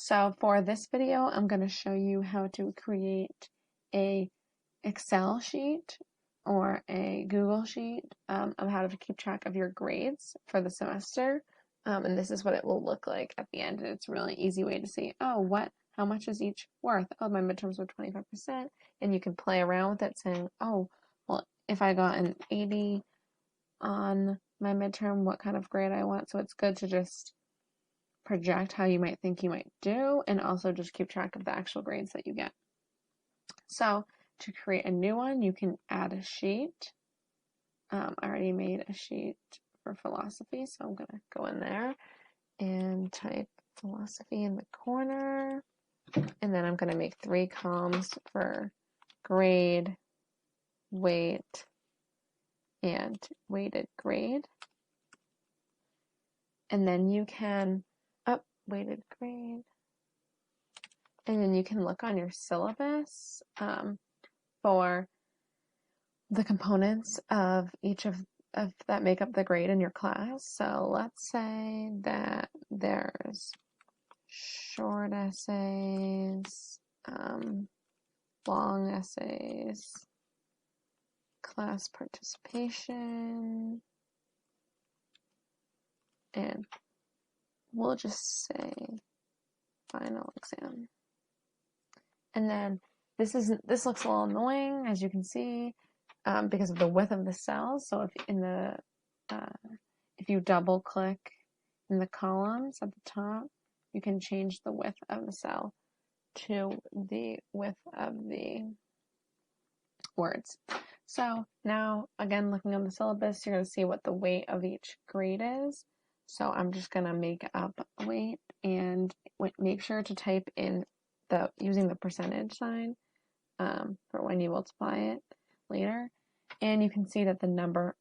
So for this video, I'm going to show you how to create a Excel sheet or a Google sheet of how to keep track of your grades for the semester. And this is what it will look like at the end. And it's a really easy way to see, how much is each worth? Oh, my midterms were 25%. And you can play around with it saying, oh, well, if I got an 80 on my midterm, what kind of grade I want. So it's good to just project how you might think you might do, and also just keep track of the actual grades that you get. So to create a new one, you can add a sheet. I already made a sheet for philosophy, so I'm going to go in there and type philosophy in the corner. And then I'm going to make 3 columns for grade, weight, and weighted grade. And then you can weighted grade. And then you can look on your syllabus for the components of each of that make up the grade in your class. So let's say that there's short essays, long essays, class participation, and we'll just say final exam. And then this looks a little annoying, as you can see, because of the width of the cells. So if you double click in the columns at the top, you can change the width of the cell to the width of the words. So now, again, looking on the syllabus, you're going to see what the weight of each grade is. So I'm just going to make up weight and make sure to type in using the percentage sign for when you multiply it later. And you can see that the number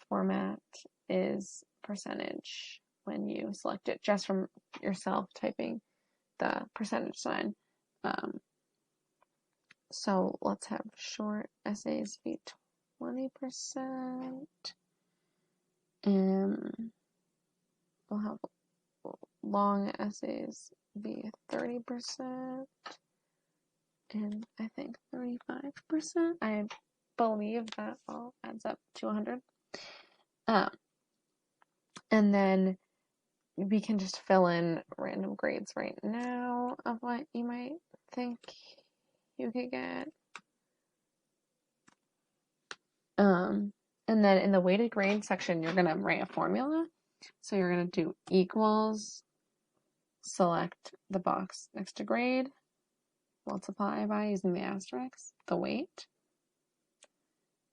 format is percentage when you select it just from yourself typing the percentage sign. So let's have short essays be 20%, and we'll have long essays be 30%, and I think 35%. I believe that all adds up to 100. And then we can just fill in random grades right now of what you might think you could get. And then in the weighted grade section, you're going to write a formula. So you're going to do equals, select the box next to grade, multiply by using the asterisk, the weight,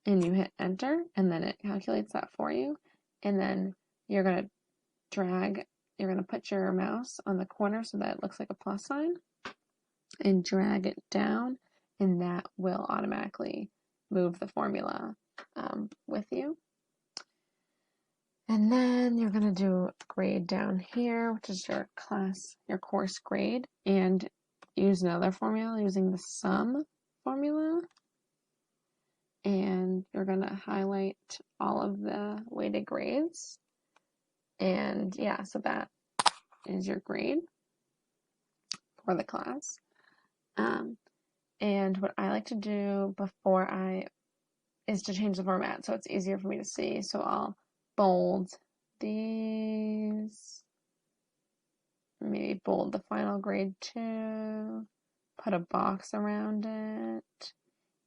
and you hit enter, and then it calculates that for you. And then you're going to put your mouse on the corner so that it looks like a plus sign, and drag it down, and that will automatically move the formula with you. And then you're going to do grade down here, which is your course grade, and use another formula using the sum formula. And you're going to highlight all of the weighted grades. And yeah, so that is your grade for the class. And what I like to do is to change the format so it's easier for me to see. So I'll bold these, maybe bold the final grade too, put a box around it.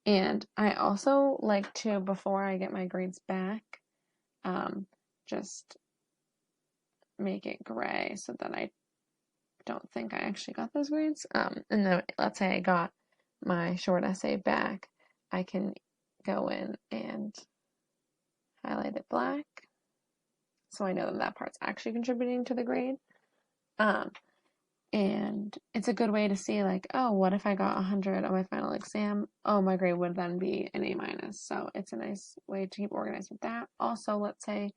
And I also like to, before I get my grades back, just make it gray so that I don't think I actually got those grades. And then let's say I got my short essay back, I can go in and highlight it black so I know that part's actually contributing to the grade. And it's a good way to see, like, oh, what if I got 100 on my final exam? Oh, my grade would then be an A-. So it's a nice way to keep organized with that. Also, let's say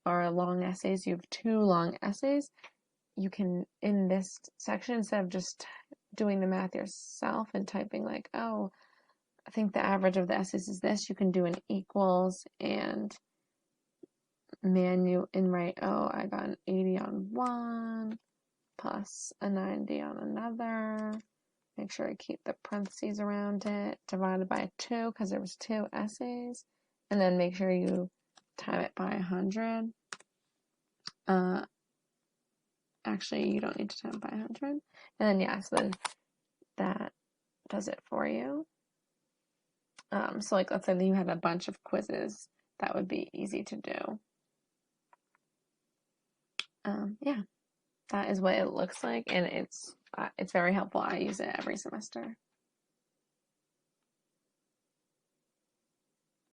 for long essays, you have 2 long essays. You can, in this section, instead of just doing the math yourself and typing like, oh, I think the average of the essays is this, you can do an equals and write, oh, I got an 80 on one, plus a 90 on another. Make sure you keep the parentheses around it, divided by 2 because there was 2 essays, and then make sure you time it by 100. Actually, you don't need to time it by 100. And then, yeah, so then that does it for you. So like, let's say that you had a bunch of quizzes, that would be easy to do. Yeah, that is what it looks like, and it's very helpful. I use it every semester.